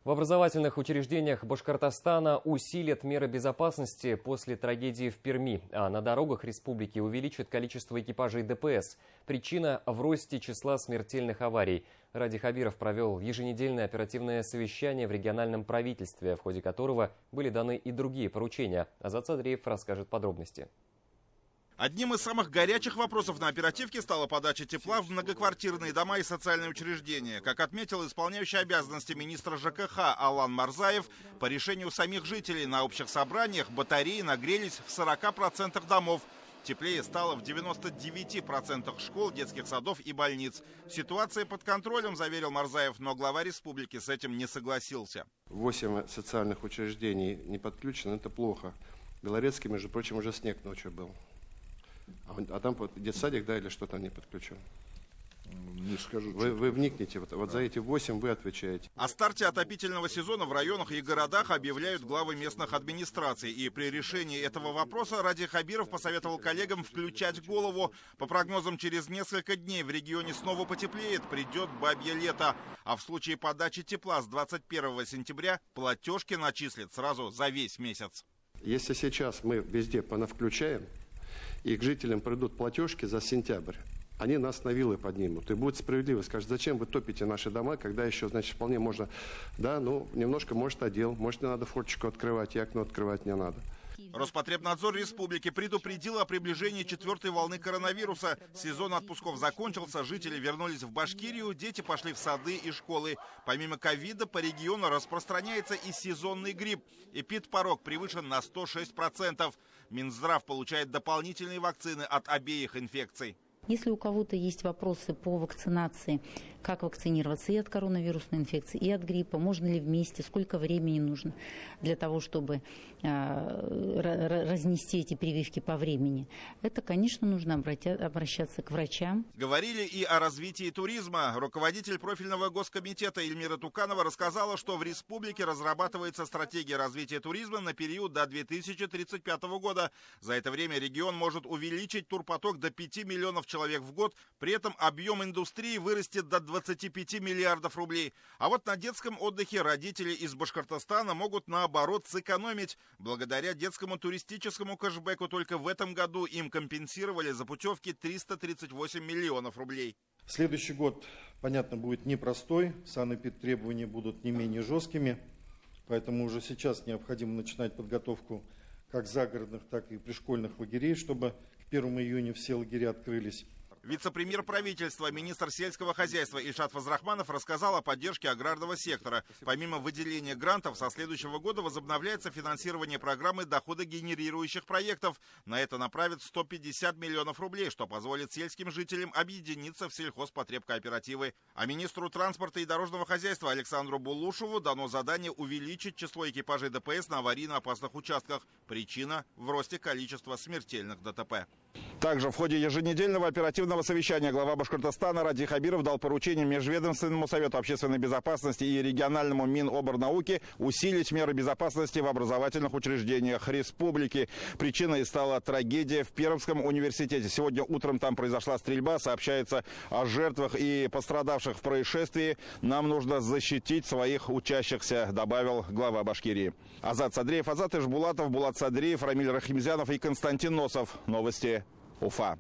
В образовательных учреждениях Башкортостана усилят меры безопасности после трагедии в Перми, а на дорогах республики увеличат количество экипажей ДПС. Причина в росте числа смертельных аварий. Ради Хабиров провел еженедельное оперативное совещание в региональном правительстве, в ходе которого были даны и другие поручения. Азат Садриев расскажет подробности. Одним из самых горячих вопросов на оперативке стала подача тепла в многоквартирные дома и социальные учреждения. Как отметил исполняющий обязанности министра ЖКХ Алан Марзаев, по решению самих жителей на общих собраниях батареи нагрелись в 40% домов. Теплее стало в 99% школ, детских садов и больниц. Ситуация под контролем, заверил Марзаев, но глава республики с этим не согласился. 8 социальных учреждений не подключены, это плохо. В Белорецке, между прочим, уже снег ночью был. А там детсадик, да, или что там не подключен? Не скажу. Вы вникните, вот за эти 8 вы отвечаете. О старте отопительного сезона в районах и городах объявляют главы местных администраций. И при решении этого вопроса Ради Хабиров посоветовал коллегам включать голову. По прогнозам, через несколько дней в регионе снова потеплеет, придет бабье лето. А в случае подачи тепла с 21 сентября платежки начислят сразу за весь месяц. Если сейчас мы везде понавключаем, и к жителям придут платежки за сентябрь, они нас на вилы поднимут. И будет справедливо. Скажут, зачем вы топите наши дома, когда еще, значит, вполне можно, да, ну, немножко, может, отдел, может, не надо форточку открывать, и окно открывать не надо. Роспотребнадзор республики предупредил о приближении 4-й волны коронавируса. Сезон отпусков закончился, жители вернулись в Башкирию, дети пошли в сады и школы. Помимо ковида по региону распространяется и сезонный грипп. Эпидпорог превышен на 106%. Минздрав получает дополнительные вакцины от обеих инфекций. Если у кого-то есть вопросы по вакцинации, как вакцинироваться и от коронавирусной инфекции, и от гриппа, можно ли вместе, сколько времени нужно для того, чтобы разнести эти прививки по времени, это, конечно, нужно обращаться к врачам. Говорили и о развитии туризма. Руководитель профильного госкомитета Эльмира Туканова рассказала, что в республике разрабатывается стратегия развития туризма на период до 2035 года. За это время регион может увеличить турпоток до 5 миллионов человек в год, при этом объем индустрии вырастет до 25 миллиардов рублей. А вот на детском отдыхе родители из Башкортостана могут, наоборот, сэкономить. Благодаря детскому туристическому кэшбэку только в этом году им компенсировали за путевки 338 миллионов рублей. Следующий год, понятно, будет непростой, санэпидтребования будут не менее жесткими, поэтому уже сейчас необходимо начинать подготовку как загородных, так и пришкольных лагерей, чтобы к 1 июня все лагеря открылись. Вице-премьер правительства, министр сельского хозяйства Ильшат Фазрахманов рассказал о поддержке аграрного сектора. Помимо выделения грантов, со следующего года возобновляется финансирование программы доходогенерирующих проектов. На это направят 150 миллионов рублей, что позволит сельским жителям объединиться в сельхозпотребкооперативы. А министру транспорта и дорожного хозяйства Александру Булушеву дано задание увеличить число экипажей ДПС на аварийно-опасных участках. Причина в росте количества смертельных ДТП. Также в ходе еженедельного оперативного совещания глава Башкортостана Ради Хабиров дал поручение Межведомственному совету общественной безопасности и региональному Миноборнауки усилить меры безопасности в образовательных учреждениях республики. Причиной стала трагедия в Пермском университете. Сегодня утром там произошла стрельба, сообщается о жертвах и пострадавших в происшествии. Нам нужно защитить своих учащихся, добавил глава Башкирии. Азат Садриев, Азат Ишбулатов, Булат Садриев, Рамиль Рахимзянов и Константин Носов. Новости Уфа.